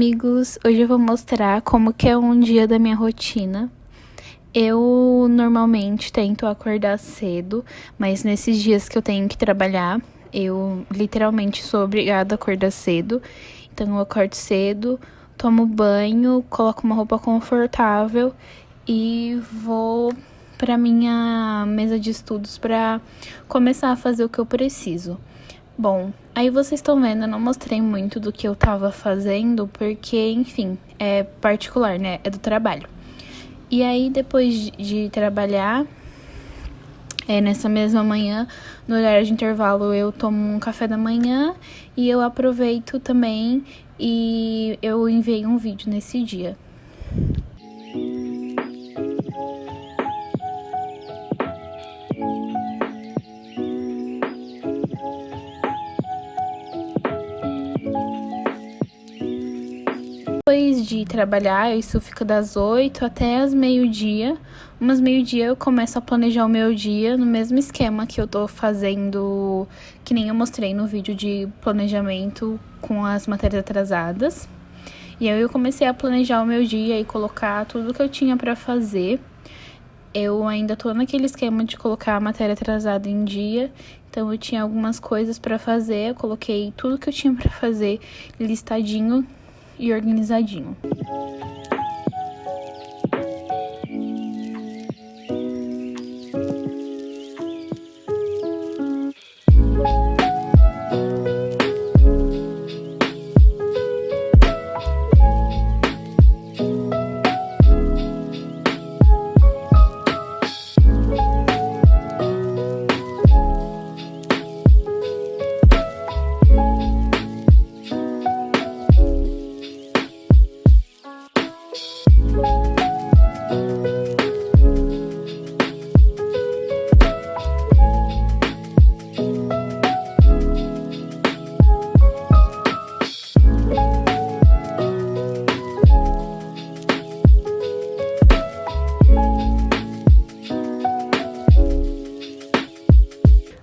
amigos! Hoje eu vou mostrar como que é um dia da minha rotina. Eu normalmente tento acordar cedo, mas nesses dias que eu tenho que trabalhar, eu literalmente sou obrigada a acordar cedo. Então eu acordo cedo, tomo banho, coloco uma roupa confortável e vou para minha mesa de estudos para começar a fazer o que eu preciso. Bom, aí vocês estão vendo, eu não mostrei muito do que eu tava fazendo, porque, enfim, é particular, né? É do trabalho. E aí, depois de trabalhar, nessa mesma manhã, no horário de intervalo, eu tomo um café da manhã e eu aproveito também e eu enviei um vídeo nesse dia. Depois de trabalhar, isso fica das 8 até as meio-dia. Umas meio-dia eu começo a planejar o meu dia no mesmo esquema que eu tô fazendo, que nem eu mostrei no vídeo de planejamento com as matérias atrasadas. E aí eu comecei a planejar o meu dia e colocar tudo que eu tinha pra fazer. Eu ainda tô naquele esquema de colocar a matéria atrasada em dia, então eu tinha algumas coisas pra fazer, eu coloquei tudo que eu tinha pra fazer listadinho e organizadinho.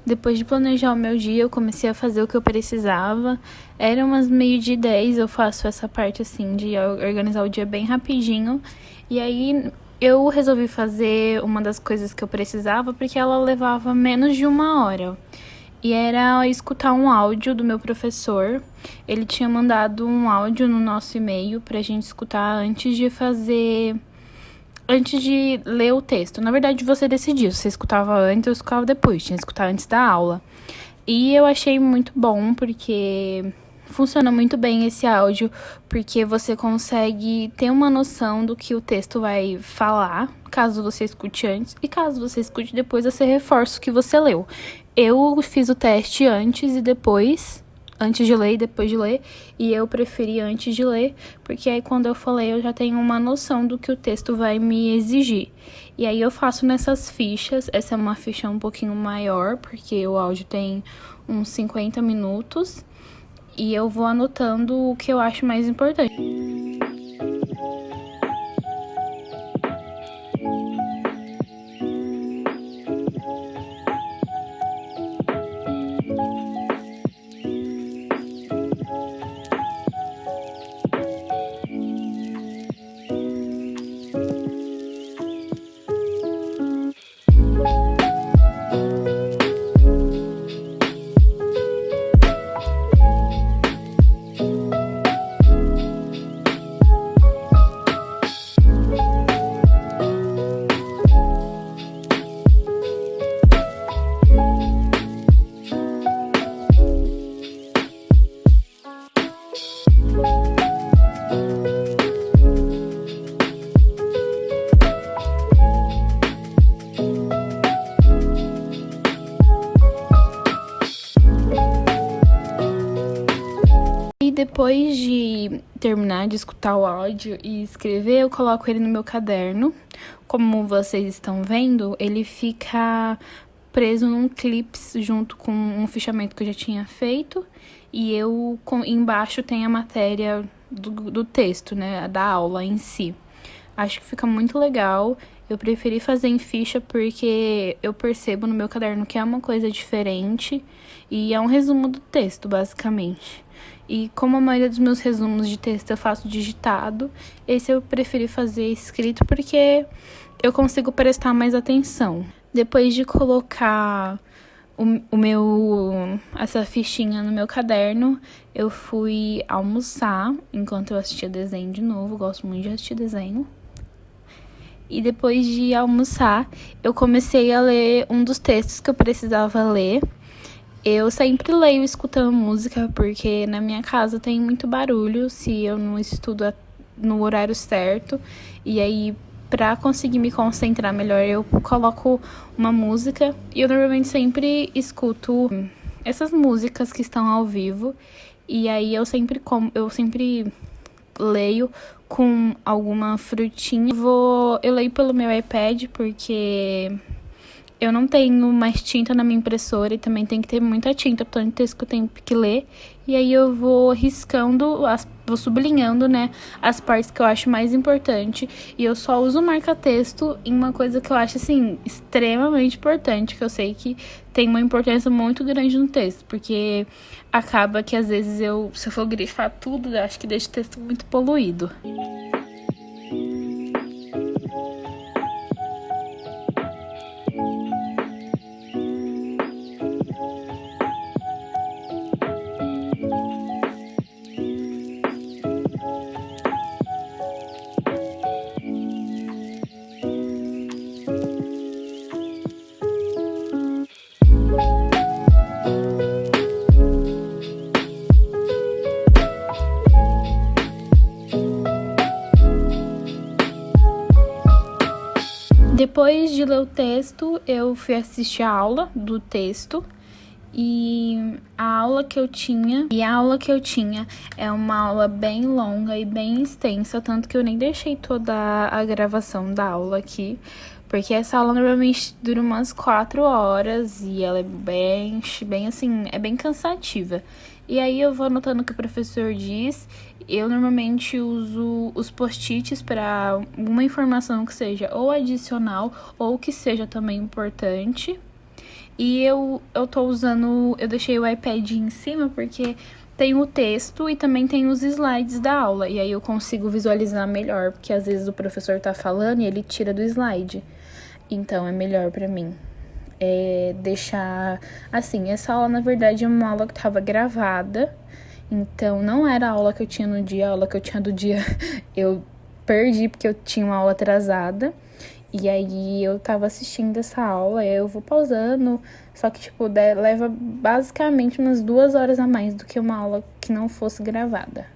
Depois de planejar o meu dia, eu comecei a fazer o que eu precisava. Era umas 12:10, eu faço essa parte assim de organizar o dia bem rapidinho. E aí eu resolvi fazer uma das coisas que eu precisava porque ela levava menos de 1 hora. E era escutar um áudio do meu professor. Ele tinha mandado um áudio no nosso e-mail pra gente escutar antes de ler o texto. Na verdade, você decidiu se você escutava antes ou escutava depois. Tinha que escutar antes da aula. E eu achei muito bom, porque funciona muito bem esse áudio, porque você consegue ter uma noção do que o texto vai falar, caso você escute antes, e caso você escute depois, você reforça o que você leu. Eu fiz o teste antes e depois, antes de ler e depois de ler, e eu preferi antes de ler, porque aí quando eu falei eu já tenho uma noção do que o texto vai me exigir. E aí eu faço nessas fichas, essa é uma ficha um pouquinho maior, porque o áudio tem uns 50 minutos, e eu vou anotando o que eu acho mais importante. E depois de terminar de escutar o áudio e escrever, eu coloco ele no meu caderno. Como vocês estão vendo, ele fica preso num clips junto com um fichamento que eu já tinha feito. E embaixo tem a matéria do texto, né, da aula em si. Acho que fica muito legal. Eu preferi fazer em ficha porque eu percebo no meu caderno que é uma coisa diferente e é um resumo do texto, basicamente. E como a maioria dos meus resumos de texto eu faço digitado, esse eu preferi fazer escrito porque eu consigo prestar mais atenção. Depois de colocar essa fichinha no meu caderno, eu fui almoçar enquanto eu assistia desenho de novo. Eu gosto muito de assistir desenho. E depois de almoçar, eu comecei a ler um dos textos que eu precisava ler. Eu sempre leio escutando música, porque na minha casa tem muito barulho se eu não estudo no horário certo. E aí, pra conseguir me concentrar melhor, eu coloco uma música. E eu normalmente sempre escuto essas músicas que estão ao vivo. E aí eu sempre leio com alguma frutinha. Eu leio pelo meu iPad porque eu não tenho mais tinta na minha impressora e também tem que ter muita tinta, tanto texto que eu tenho que ler. E aí eu vou riscando, vou sublinhando, né, as partes que eu acho mais importante. E eu só uso marca-texto em uma coisa que eu acho, assim, extremamente importante, que eu sei que tem uma importância muito grande no texto, porque acaba que às vezes se eu for grifar tudo, eu acho que deixa o texto muito poluído. Depois de ler o texto, eu fui assistir a aula do texto. E a aula que eu tinha é uma aula bem longa e bem extensa, tanto que eu nem deixei toda a gravação da aula aqui, porque essa aula normalmente dura umas 4 horas e ela é bem assim, é bem cansativa. E aí eu vou anotando o que o professor diz. Eu normalmente uso os post-its para uma informação que seja ou adicional ou que seja também importante. E eu deixei o iPad em cima porque tem o texto e também tem os slides da aula. E aí eu consigo visualizar melhor, porque às vezes o professor tá falando e ele tira do slide. Então é melhor pra mim deixar assim. Essa aula, na verdade, é uma aula que tava gravada. Então não era a aula que eu tinha no dia. A aula que eu tinha do dia eu perdi porque eu tinha uma aula atrasada. E aí eu tava assistindo essa aula, eu vou pausando, só que, tipo, leva basicamente umas 2 horas a mais do que uma aula que não fosse gravada.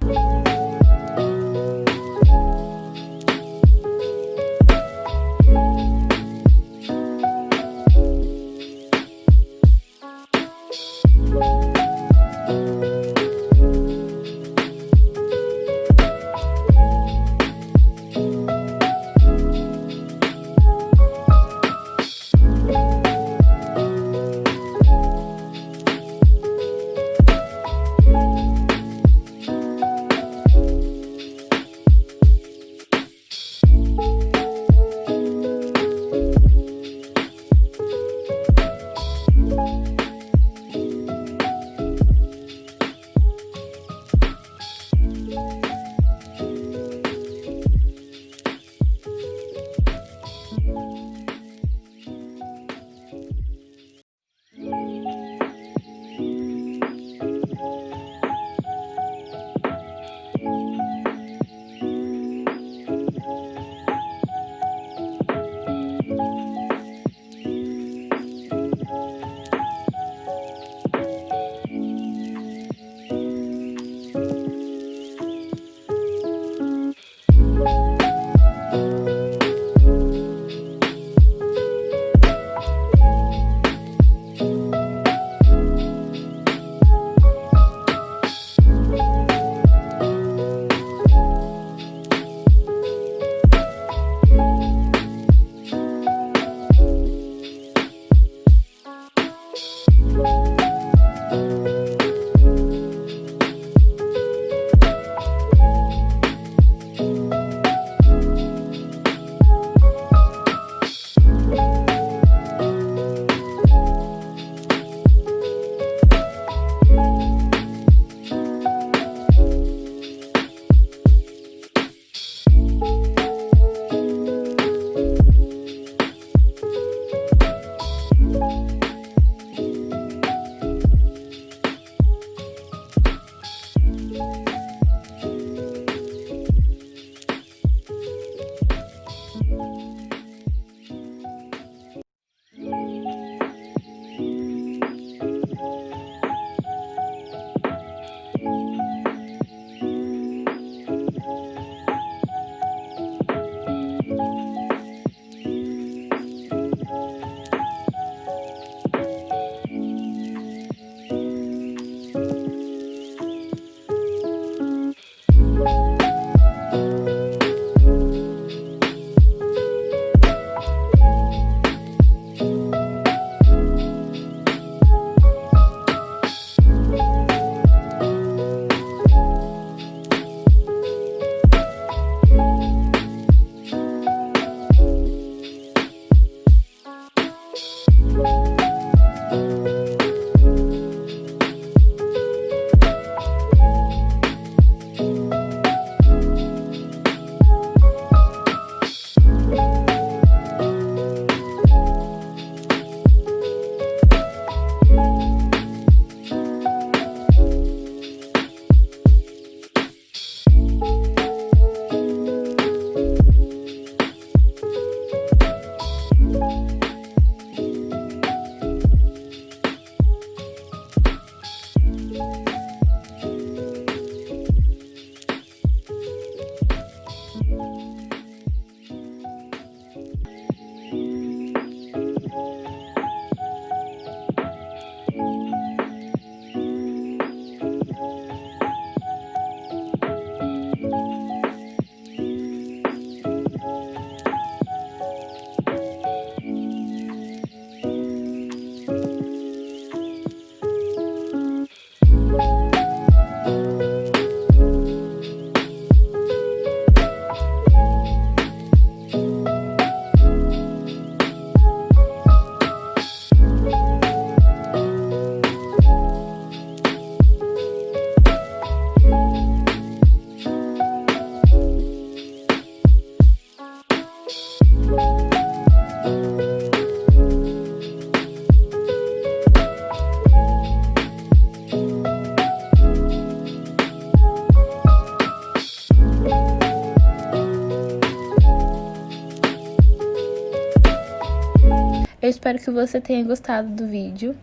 Eu espero que você tenha gostado do vídeo.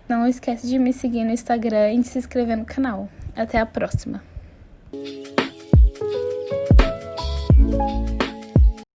Não esquece de me seguir no Instagram e de se inscrever no canal. Até a próxima!